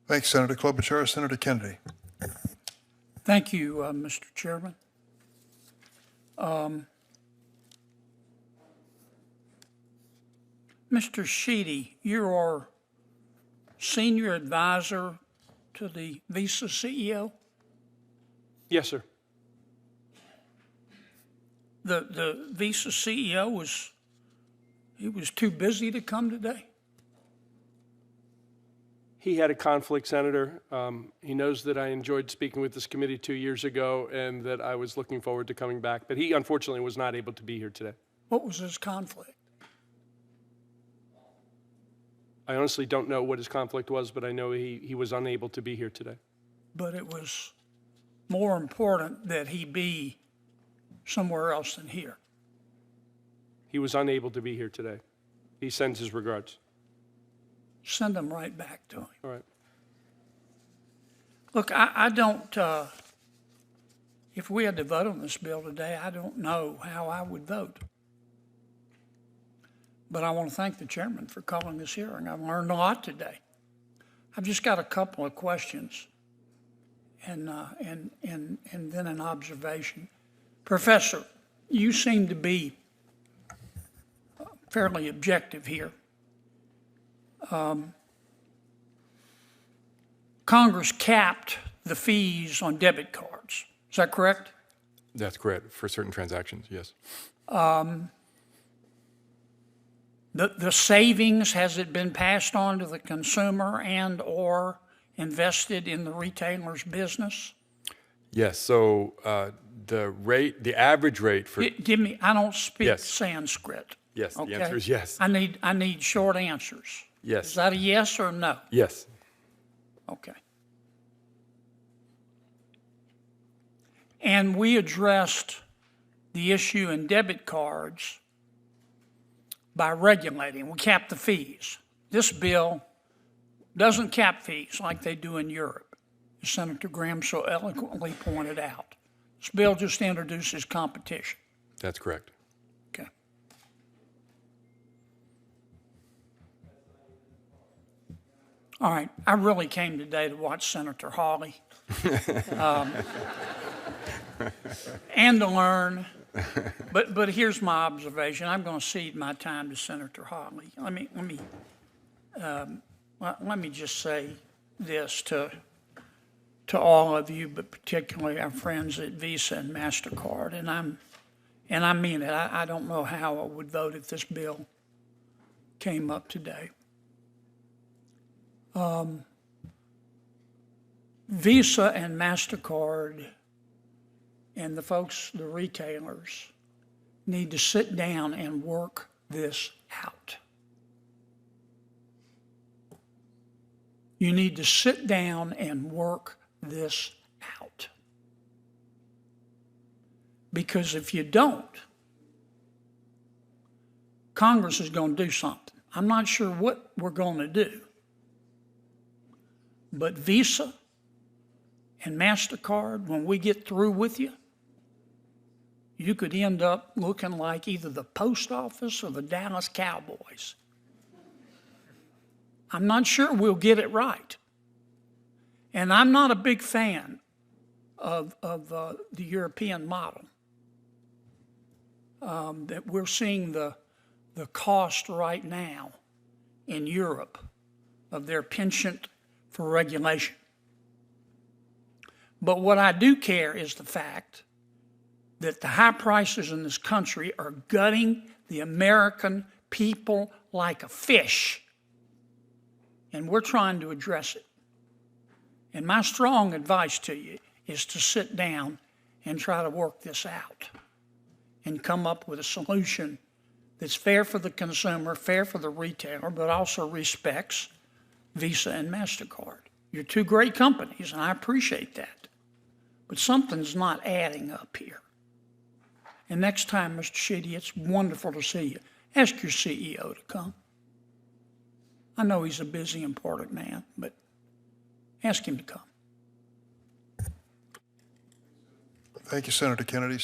Thanks, Senator Klobuchar. Senator Kennedy. Thank you, Mr. Chairman. Mr. Sheedy, you are senior advisor to the VISA CEO? Yes, sir. The VISA CEO was too busy to come today? He had a conflict, Senator. He knows that I enjoyed speaking with this committee 2 years ago and that I was looking forward to coming back, but he unfortunately was not able to be here today. What was his conflict? I honestly don't know what his conflict was, but I know he was unable to be here today. But it was more important that he be somewhere else than here. He was unable to be here today. He sends his regards. Send them right back to him. All right. Look, I don't, if we had to vote on this bill today, I don't know how I would vote. But I want to thank the chairman for calling this hearing. I've learned a lot today. I've just got a couple of questions and then an observation. Professor, you seem to be fairly objective here. Congress capped the fees on debit cards. Is that correct? That's correct, for certain transactions, yes. The savings, has it been passed on to the consumer and or invested in the retailer's business? Yes, so the average rate for... Give me, I don't speak Yes. Sanskrit. Yes, Okay? the answer is yes. I need short answers. Yes. Is that a yes or no? Yes. Okay. And we addressed the issue in debit cards by regulating. We capped the fees. This bill doesn't cap fees like they do in Europe, as Senator Graham so eloquently pointed out. This bill just introduces competition. That's correct. Okay. All right. I really came today to watch Senator Hawley and to learn. But here's my observation. I'm going to cede my time to Senator Hawley. Let me just say this to all of you, but particularly our friends at Visa and Mastercard, and I mean it. I don't know how I would vote if this bill came up today. Visa and Mastercard and the folks, the retailers, need to sit down and work this out. You need to sit down and work this out. Because if you don't, Congress is going to do something. I'm not sure what we're going to do. But Visa and Mastercard, when we get through with you, you could end up looking like either the post office or the Dallas Cowboys. I'm not sure we'll get it right. And I'm not a big fan of the European model. That we're seeing the cost right now in Europe of their penchant for regulation. But what I do care is the fact that the high prices in this country are gutting the American people like a fish. And we're trying to address it. And my strong advice to you is to sit down and try to work this out and come up with a solution that's fair for the consumer, fair for the retailer, but also respects Visa and Mastercard. You're two great companies, and I appreciate that. But something's not adding up here. And next time, Mr. Sheedy, it's wonderful to see you. Ask your CEO to come. I know he's a busy, important man, but ask him to come. Thank you, Senator Kennedy.